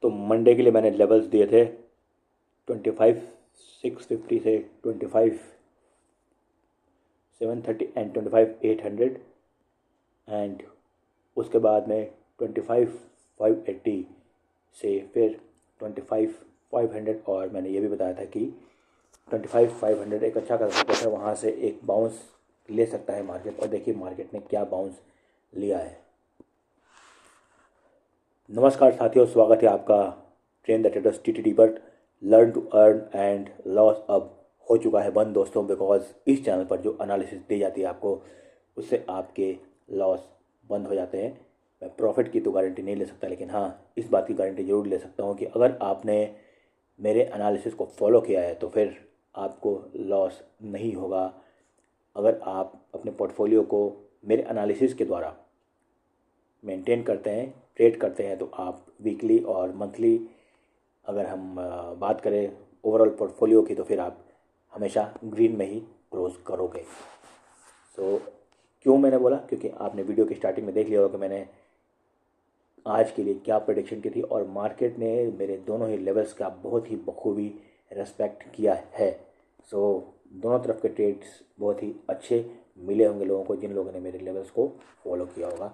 तो मंडे के लिए मैंने लेवल्स दिए थे 25,650 से 25,730 एंड 25,800 एंड उसके बाद में 25,580 से फिर 25,500 और मैंने ये भी बताया था कि 25,500 एक अच्छा खासा सपोर्ट है, वहाँ से एक बाउंस ले सकता है मार्केट। और देखिए मार्केट ने क्या बाउंस लिया है। नमस्कार साथियों, स्वागत है आपका ट्रेन द ट्रेडर्स TTD पर। Learn to earn and loss अब हो चुका है बंद दोस्तों, बिकॉज इस चैनल पर जो एनालिसिस दी जाती है आपको, उससे आपके लॉस बंद हो जाते हैं। मैं प्रॉफिट की तो गारंटी नहीं ले सकता, लेकिन हाँ इस बात की गारंटी ज़रूर ले सकता हूँ कि अगर आपने मेरे एनालिसिस को फॉलो किया है तो फिर आपको लॉस नहीं होगा। अगर आप अपने पोर्टफोलियो को मेरे एनालिसिस के द्वारा मेंटेन करते हैं, ट्रेड करते हैं, तो आप वीकली और मंथली अगर हम बात करें ओवरऑल पोर्टफोलियो की, तो फिर आप हमेशा ग्रीन में ही क्लोज करोगे। सो क्यों मैंने बोला, क्योंकि आपने वीडियो की स्टार्टिंग में देख लिया होगा कि मैंने आज के लिए क्या प्रेडिक्शन की थी और मार्केट ने मेरे दोनों ही लेवल्स का बहुत ही बखूबी रेस्पेक्ट किया है। सो दोनों तरफ के ट्रेड्स बहुत ही अच्छे मिले होंगे लोगों को, जिन लोगों ने मेरे लेवल्स को फॉलो किया होगा।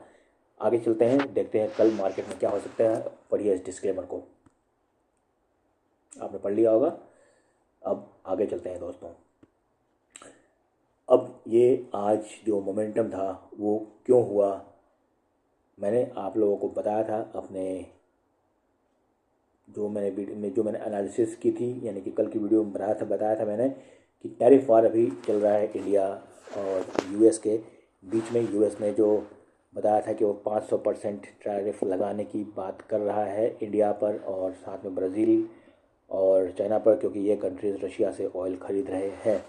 आगे चलते हैं, देखते हैं कल मार्केट में क्या हो सकता है। पढ़िए इस डिस्क्लेमर को, आपने पढ़ लिया होगा। अब आगे चलते हैं दोस्तों। अब ये आज जो मोमेंटम था वो क्यों हुआ, मैंने आप लोगों को बताया था अपने जो मैंने एनालिसिस की थी, यानी कि कल की वीडियो में बताया था मैंने कि टैरिफ वार अभी चल रहा है इंडिया और यूएस के बीच में। यूएस ने जो बताया था कि वो 500% टैरिफ लगाने की बात कर रहा है इंडिया पर और साथ में ब्राज़ील और चाइना पर, क्योंकि ये कंट्रीज़ रशिया से ऑयल ख़रीद रहे हैं।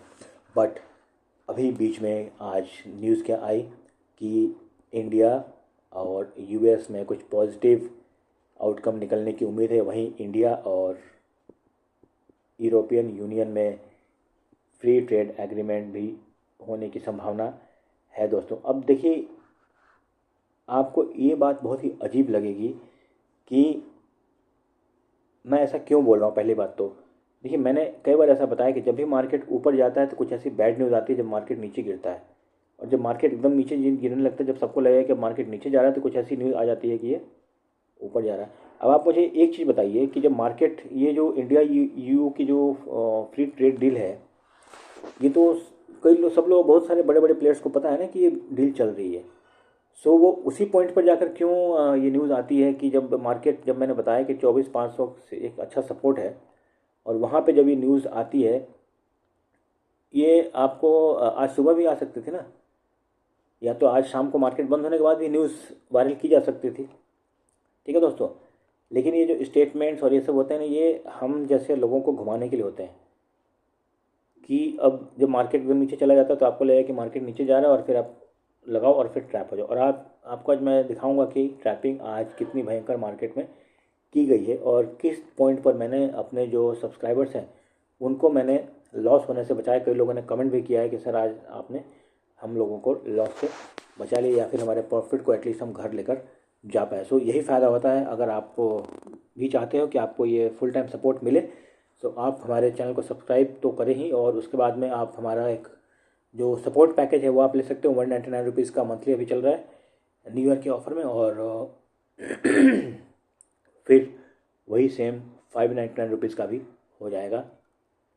बट अभी बीच में आज न्यूज़ क्या आई कि इंडिया और यूएस में कुछ पॉजिटिव आउटकम निकलने की उम्मीद है। वहीं इंडिया और यूरोपियन यूनियन में फ्री ट्रेड एग्रीमेंट भी होने की संभावना है दोस्तों। अब देखिए, आपको ये बात बहुत ही अजीब लगेगी कि मैं ऐसा क्यों बोल रहा हूँ। पहली बात तो देखिए, मैंने कई बार ऐसा बताया कि जब भी मार्केट ऊपर जाता है तो कुछ ऐसी बैड न्यूज़ आती है जब मार्केट नीचे गिरता है, और जब मार्केट एकदम नीचे गिरने लगता है, जब सबको लगेगा कि मार्केट नीचे जा रहा है, तो कुछ ऐसी न्यूज़ आ जाती है कि ये ऊपर जा रहा है। अब आप मुझे एक चीज़ बताइए कि जब मार्केट ये जो इंडिया यू की जो फ्री ट्रेड डील है, ये तो कई लोग, सब लोग, बहुत सारे बड़े बड़े प्लेयर्स को पता है ना कि ये डील चल रही है। सो वो उसी पॉइंट पर जाकर क्यों ये न्यूज़ आती है कि जब मार्केट, जब मैंने बताया कि 24,500 से एक अच्छा सपोर्ट है, और वहाँ पे जब ये न्यूज़ आती है, ये आपको आज सुबह भी आ सकती थी ना, या तो आज शाम को मार्केट बंद होने के बाद भी न्यूज़ वायरल की जा सकती थी। ठीक है दोस्तों, लेकिन ये जो स्टेटमेंट्स और ये सब होते हैं ना, ये हम जैसे लोगों को घुमाने के लिए होते हैं कि अब जब मार्केट एकदम नीचे चला जाता है तो आपको लगेगा कि मार्केट नीचे जा रहा है और फिर आप लगाओ और फिर ट्रैप हो जाओ। और आपको आज मैं दिखाऊंगा कि ट्रैपिंग आज कितनी भयंकर मार्केट में की गई है और किस पॉइंट पर मैंने अपने जो सब्सक्राइबर्स हैं उनको मैंने लॉस होने से बचाया। कई लोगों ने कमेंट भी किया है कि सर आज आपने हम लोगों को लॉस से बचा लिया, या फिर हमारे प्रॉफिट को एटलीस्ट हम घर लेकर जा पाए। सो यही फ़ायदा होता है, अगर आप भी चाहते हो कि आपको ये फुल टाइम सपोर्ट मिले, तो आप हमारे चैनल को सब्सक्राइब तो करें ही, और उसके बाद में आप हमारा एक जो सपोर्ट पैकेज है वो आप ले सकते हो। 199 रुपीज़ का मंथली अभी चल रहा है न्यू ईयर के ऑफ़र में, और फिर वही सेम 599 रुपीज़ का भी हो जाएगा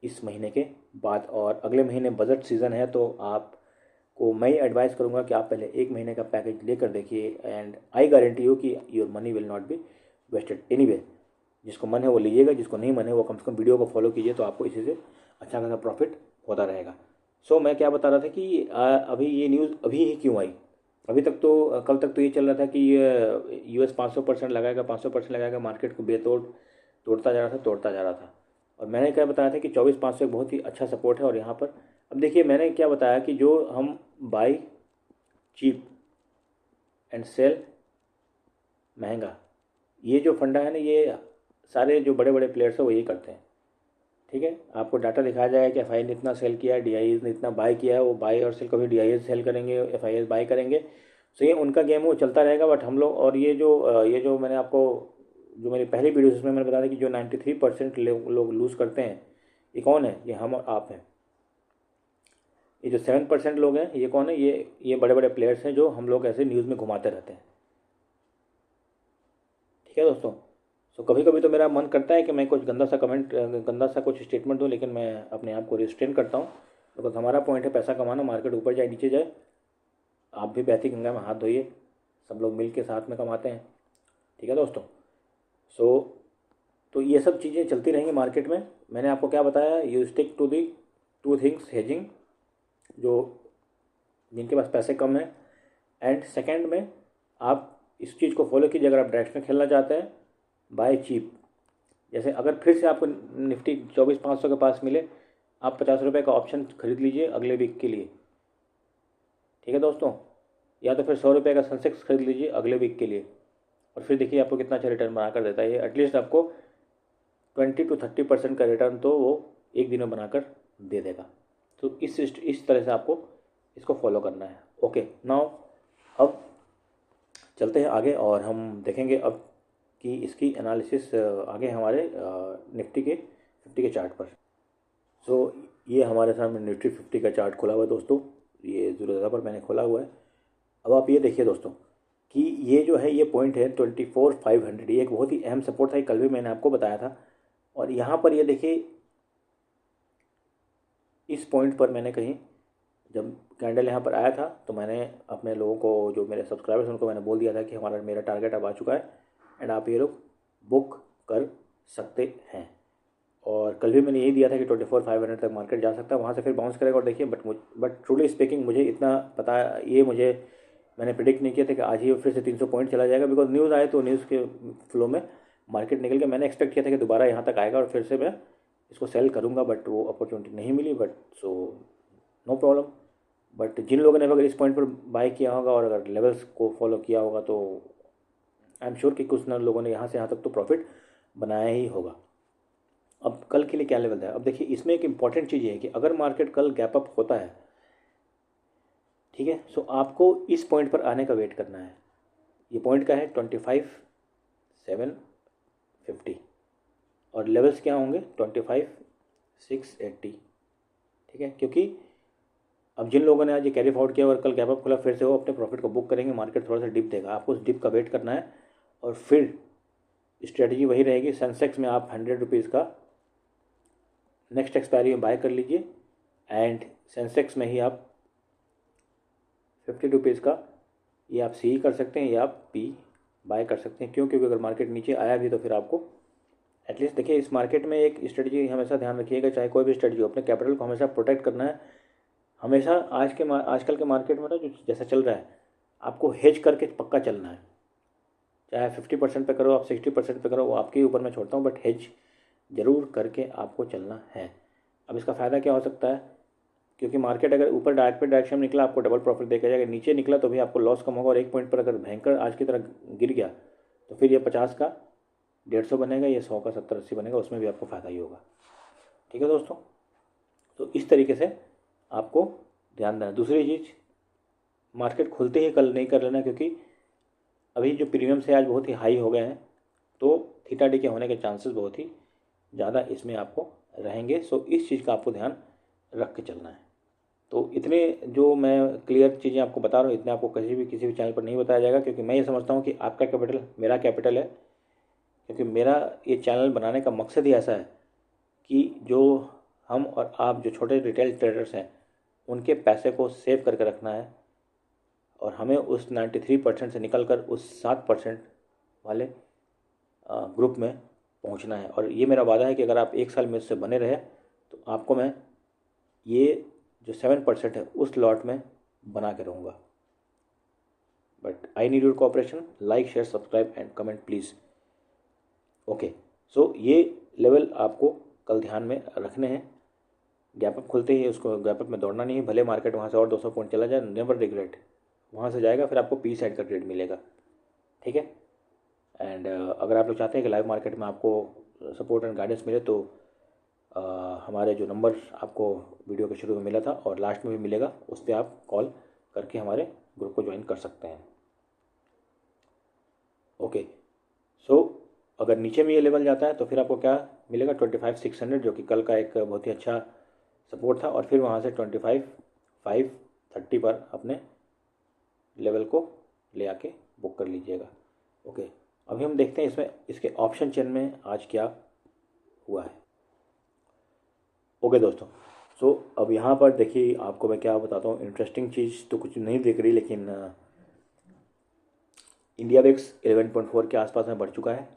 इस महीने के बाद। और अगले महीने बजट सीज़न है, तो आपको मैं एडवाइस करूंगा कि आप पहले एक महीने का पैकेज लेकर देखिए, एंड आई गारंटी यू कि your money will not be wasted anyway. जिसको मन है वो लीजिएगा, जिसको नहीं मन है वो कम से कम वीडियो को फॉलो कीजिए, तो आपको इसी से अच्छा खासा प्रॉफिट होता रहेगा। सो मैं क्या बता रहा था कि अभी ये न्यूज़ अभी ही क्यों आई। अभी तक तो कल तक तो ये चल रहा था कि यूएस 500% लगाएगा, 500% लगाएगा, मार्केट को बेतोड़ तोड़ता जा रहा था। और मैंने क्या बताया था कि 24,500 एक बहुत ही अच्छा सपोर्ट है। और यहाँ पर अब देखिए, मैंने क्या बताया कि जो हम बाई चीप एंड सेल महंगा, ये जो फंडा है ना, ये सारे जो बड़े बड़े प्लेयर्स हैं वो यही करते हैं। ठीक है, आपको डाटा दिखाया जाएगा कि एफआई ने इतना सेल किया है, डीआईएस ने इतना बाय किया है। वो बाय और सेल, कभी डीआईएस सेल करेंगे, एफआईएस बाय करेंगे। सो ये उनका गेम वो चलता रहेगा। बट हम लोग, और ये जो मैंने आपको जो मेरी पहली वीडियो उसमें मैंने बताया था कि जो 93% लोग लूज़ करते हैं, ये कौन है? ये हम और आप हैं। ये जो 7% लोग हैं, ये कौन है? ये बड़े बड़े प्लेयर्स हैं जो हम लोग ऐसे न्यूज़ में घुमाते रहते हैं। ठीक है दोस्तों। सो कभी कभी तो मेरा मन करता है कि मैं कुछ गंदा सा कुछ स्टेटमेंट दूँ, लेकिन मैं अपने आप को रिस्ट्रेन करता हूँ, बिकॉज हमारा पॉइंट है पैसा कमाना। मार्केट ऊपर जाए नीचे जाए, आप भी बहती गंगा में हाथ धोइए, सब लोग मिल के साथ में कमाते हैं। ठीक है दोस्तों। सो तो ये सब चीज़ें चलती रहेंगी मार्केट में। मैंने आपको क्या बताया? You stick to the 2 things, hedging, जो जिनके पास पैसे कम हैं, एंड सेकेंड में आप इस चीज़ को फॉलो कीजिए। अगर आप डायरेक्शन खेलना चाहते हैं, बाय चीप। जैसे अगर फिर से आपको निफ्टी 24,500 के पास मिले, आप 50 रुपये का ऑप्शन खरीद लीजिए अगले वीक के लिए। ठीक है दोस्तों। या तो फिर 100 रुपये का सेंसेक्स खरीद लीजिए अगले वीक के लिए, और फिर देखिए आपको कितना अच्छा रिटर्न बना कर देता है। ये एटलीस्ट आपको 20 to 30% का रिटर्न तो वो एक दिन में बनाकर दे देगा। तो इस तरह से आपको इसको फॉलो करना है। ओके नाउ, अब चलते हैं आगे और हम देखेंगे अब कि इसकी एनालिसिस आगे हमारे निफ्टी के 50 के चार्ट पर। सो ये हमारे सामने निफ्टी 50 का चार्ट खुला हुआ है दोस्तों, ये ज़रूरत पर मैंने खोला हुआ है। अब आप ये देखिए दोस्तों कि ये जो है, ये पॉइंट है 24,500, ये एक बहुत ही अहम सपोर्ट था, कल भी मैंने आपको बताया था। और यहाँ पर ये देखिए, इस पॉइंट पर मैंने कहीं जब कैंडल यहाँ पर आया था तो मैंने अपने लोगों को, जो मेरे सब्सक्राइबर्स, उनको मैंने बोल दिया था कि मेरा टारगेट अब आ चुका है एंड आप ये लोग बुक कर सकते हैं। और कल भी मैंने यही दिया था कि 24,500 तक मार्केट जा सकता है, वहाँ से फिर बाउंस करेगा। और देखिए, बट ट्रूली स्पीकिंग मुझे इतना पता, ये मैंने प्रिडिक्ट नहीं किया था कि आज ही फिर से 300 पॉइंट चला जाएगा, बिकॉज न्यूज़ आए तो न्यूज़ के फ्लो में मार्केट निकल के मैंने एक्सपेक्ट किया था कि दोबारा यहाँ तक आएगा और फिर से मैं इसको सेल करूँगा, बट वो अपॉर्चुनिटी नहीं मिली। But so no problem. But जिन लोगों ने अगर इस पॉइंट पर बाय किया होगा और अगर लेवल्स को फॉलो किया होगा तो आई एम श्योर कि कुछ न लोगों ने यहाँ से यहाँ तक तो प्रॉफिट बनाया ही होगा। अब कल के लिए क्या लेवल है? अब देखिए, इसमें एक इम्पॉर्टेंट चीज़ ये है कि अगर मार्केट कल गैप अप होता है, ठीक है, सो आपको इस पॉइंट पर आने का वेट करना है। ये पॉइंट का है 25,750 और लेवल्स क्या होंगे? 25,680। ठीक है, क्योंकि अब जिन लोगों ने आज ये कैरी फॉरवर्ड किया और कल गैप अप खुला, फिर से वो अपने प्रॉफिट को बुक करेंगे। मार्केट थोड़ा सा डिप देगा, आपको उस डिप का वेट करना है और फिर स्ट्रेटजी वही रहेगी। सेंसेक्स में आप 100 रुपीज़ का नेक्स्ट एक्सपायरी में बाय कर लीजिए एंड सेंसेक्स में ही आप 50 रुपीज़ का ये आप सी कर सकते हैं या आप पी बाय कर सकते हैं। क्यों? क्योंकि अगर मार्केट नीचे आया भी तो फिर आपको एटलीस्ट, देखिए, इस मार्केट में एक स्ट्रेटजी हमेशा ध्यान रखिएगा, चाहे कोई भी स्ट्रेटजी हो, अपने कैपिटल को हमेशा प्रोटेक्ट करना है। हमेशा आजकल के मार्केट में ना जो जैसा चल रहा है, आपको हेज करके पक्का चलना है। चाहे 50% पे करो, आप 60% पे करो, वो आपके ऊपर मैं छोड़ता हूँ, बट हेज ज़रूर करके आपको चलना है। अब इसका फ़ायदा क्या हो सकता है? क्योंकि मार्केट अगर ऊपर डायरेक्शन में निकला, आपको डबल प्रॉफिट देकर जाएगा, नीचे निकला तो भी आपको लॉस कम होगा। और एक पॉइंट पर अगर भयंकर आज की तरह गिर गया तो फिर ये 50 का 150 बनेगा, ये 100 का 70-80 बनेगा, उसमें भी आपको फ़ायदा ही होगा। ठीक है दोस्तों। तो इस तरीके से आपको ध्यान देना। दूसरी चीज़, मार्केट खुलते ही कल नहीं कर लेना, क्योंकि अभी जो प्रीमियम से आज बहुत ही हाई हो गए हैं, तो थीटा डी के होने के चांसेस बहुत ही ज़्यादा इसमें आपको रहेंगे। सो इस चीज़ का आपको ध्यान रख के चलना है। तो इतने जो मैं क्लियर चीज़ें आपको बता रहा हूँ, इतने आपको किसी भी चैनल पर नहीं बताया जाएगा, क्योंकि मैं ये समझता हूँ कि आपका कैपिटल मेरा कैपिटल है। क्योंकि मेरा ये चैनल बनाने का मकसद ही ऐसा है कि जो हम और आप जो छोटे रिटेल ट्रेडर्स हैं, उनके पैसे को सेव करके रखना है और हमें उस 93% से निकल कर उस 7% वाले ग्रुप में पहुंचना है। और ये मेरा वादा है कि अगर आप एक साल में इससे बने रहे तो आपको मैं ये जो 7% है उस लॉट में बना के रहूँगा। But I need your cooperation. Like, share, subscribe and comment please. Okay, so ये लेवल आपको कल ध्यान में रखने हैं। गैप अप खुलते ही उसको गैप अप में दौड़ना नहीं है, भले मार्केट वहाँ से और 200 पॉइंट चला जाए, नेवर रिग्रेट। वहाँ से जाएगा, फिर आपको पी साइड का ट्रेड मिलेगा। ठीक है। एंड अगर आप लोग चाहते हैं कि लाइव मार्केट में आपको सपोर्ट एंड गाइडेंस मिले तो हमारे जो नंबर आपको वीडियो के शुरू में मिला था और लास्ट में भी मिलेगा, उस पर आप कॉल करके हमारे ग्रुप को ज्वाइन कर सकते हैं। ओके, सो अगर नीचे में ये लेवल जाता है तो फिर आपको क्या मिलेगा 25,600, जो कि कल का एक बहुत ही अच्छा सपोर्ट था, और फिर वहाँ से 25,530 पर अपने लेवल को ले आके बुक कर लीजिएगा। ओके, अभी हम देखते हैं इसमें इसके ऑप्शन चेन में आज क्या हुआ है। ओके दोस्तों, सो अब यहाँ पर देखिए आपको मैं क्या बताता हूँ, इंटरेस्टिंग चीज़ तो कुछ नहीं दिख रही, लेकिन इंडिया बेक्स 11.4 के आसपास में बढ़ चुका है,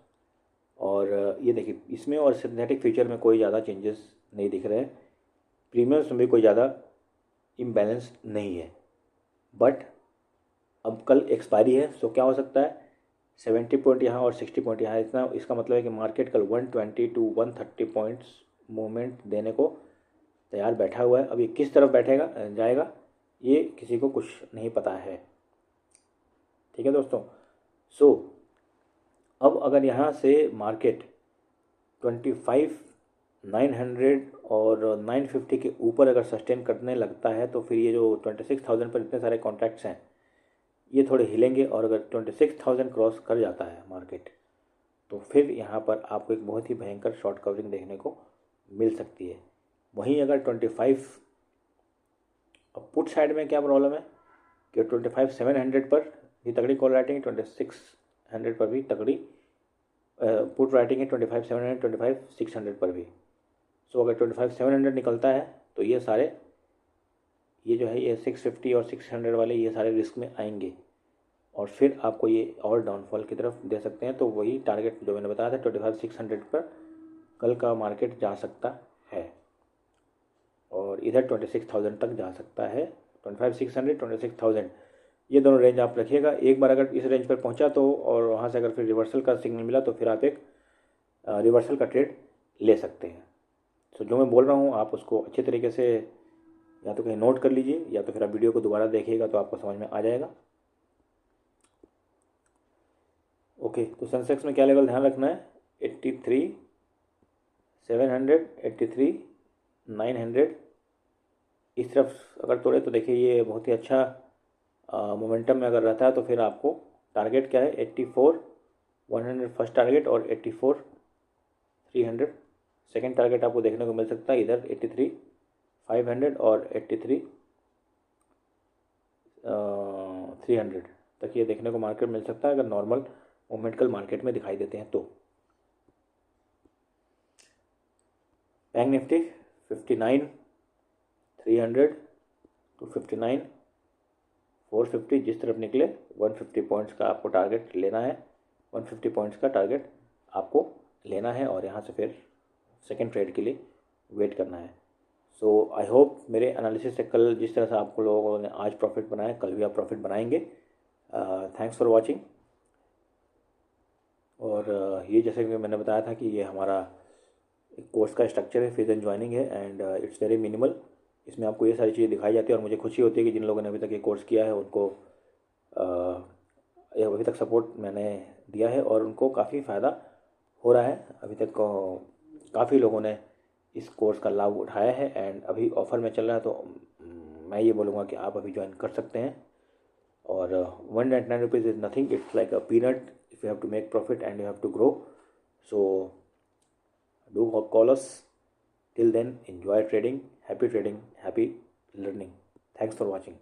और ये देखिए इसमें और सिंथेटिक फ्यूचर में कोई ज़्यादा चेंजेस नहीं दिख रहे हैं, प्रीमियम्स में भी कोई ज़्यादा इम्बैलेंस नहीं है। बट अब कल एक्सपायरी है, सो क्या हो सकता है 70 पॉइंट यहाँ और 60 पॉइंट यहाँ, इतना इसका मतलब है कि मार्केट कल 120 to 130 पॉइंट्स मूवमेंट देने को तैयार बैठा हुआ है। अब ये किस तरफ बैठेगा जाएगा ये किसी को कुछ नहीं पता है। ठीक है दोस्तों, सो अब अगर यहाँ से मार्केट 25,900 और 950 के ऊपर अगर सस्टेन करने लगता है तो फिर ये जो 26,000 पर इतने सारे कॉन्ट्रैक्ट्स हैं ये थोड़े हिलेंगे, और अगर 26,000 क्रॉस कर जाता है मार्केट तो फिर यहाँ पर आपको एक बहुत ही भयंकर शॉर्ट कवरिंग देखने को मिल सकती है। वहीं अगर 25, अब पुट साइड में क्या प्रॉब्लम है कि 25,700 पर भी तगड़ी कॉल राइटिंग है, 2600 पर भी तगड़ी पुट राइटिंग है, 25,700 25,600 पर भी। सो अगर 25,700 निकलता है तो ये सारे ये जो है ये 650 और 600 वाले ये सारे रिस्क में आएंगे, और फिर आपको ये और डाउनफॉल की तरफ दे सकते हैं। तो वही टारगेट जो मैंने बताया था 25,600 पर कल का मार्केट जा सकता है, और इधर 26,000 तक जा सकता है। 25,600 26,000 ये दोनों रेंज आप रखिएगा। एक बार अगर इस रेंज पर पहुंचा तो, और वहाँ से अगर फिर रिवर्सल का सिग्नल मिला तो फिर आप एक रिवर्सल का ट्रेड ले सकते हैं। तो जो मैं बोल रहा हूँ आप उसको अच्छे तरीके से या तो कहीं नोट कर लीजिए, या तो फिर आप वीडियो को दोबारा देखिएगा तो आपको समझ में आ जाएगा। ओके, तो सेंसेक्स में क्या लेवल ध्यान रखना है, 83,700 83,900 इस तरफ अगर तोड़े तो देखिए ये बहुत ही अच्छा मोमेंटम में अगर रहता है तो फिर आपको टारगेट क्या है 84,100 फर्स्ट टारगेट, और 84,300 सेकेंड टारगेट आपको देखने को मिल सकता है। इधर 83,500 और 83,300 तक ये देखने को मार्केट मिल सकता है अगर नॉर्मल मूवमेंट कल मार्केट में दिखाई देते हैं तो। बैंक निफ्टी 59,300 टू 59,450 जिस तरफ निकले 150 पॉइंट्स का आपको टारगेट लेना है, 150 पॉइंट्स का टारगेट आपको लेना है, और यहाँ से फिर सेकेंड ट्रेड के लिए वेट करना है। सो आई होप मेरे एनालिसिस से कल जिस तरह से आपको लोगों ने आज प्रॉफिट बनाया कल भी आप प्रॉफिट बनाएंगे। Thanks for watching. और ये जैसे कि मैंने बताया था कि ये हमारा एक कोर्स का स्ट्रक्चर है, फीस एंड ज्वाइनिंग है, एंड इट्स वेरी मिनिमल। इसमें आपको ये सारी चीज़ें दिखाई जाती है, और मुझे खुशी होती है कि जिन लोगों ने अभी तक ये कोर्स किया है उनको अभी तक सपोर्ट मैंने दिया है और उनको काफ़ी फ़ायदा हो रहा है। अभी तक काफ़ी लोगों ने इस कोर्स का लाभ उठाया है, एंड अभी ऑफ़र में चल रहा है, तो मैं ये बोलूँगा कि आप अभी ज्वाइन कर सकते हैं। और 199 rupees is nothing, it's like a peanut if you have to make profit and you have to grow. So do call us. Till then, enjoy trading, happy learning. Thanks for watching.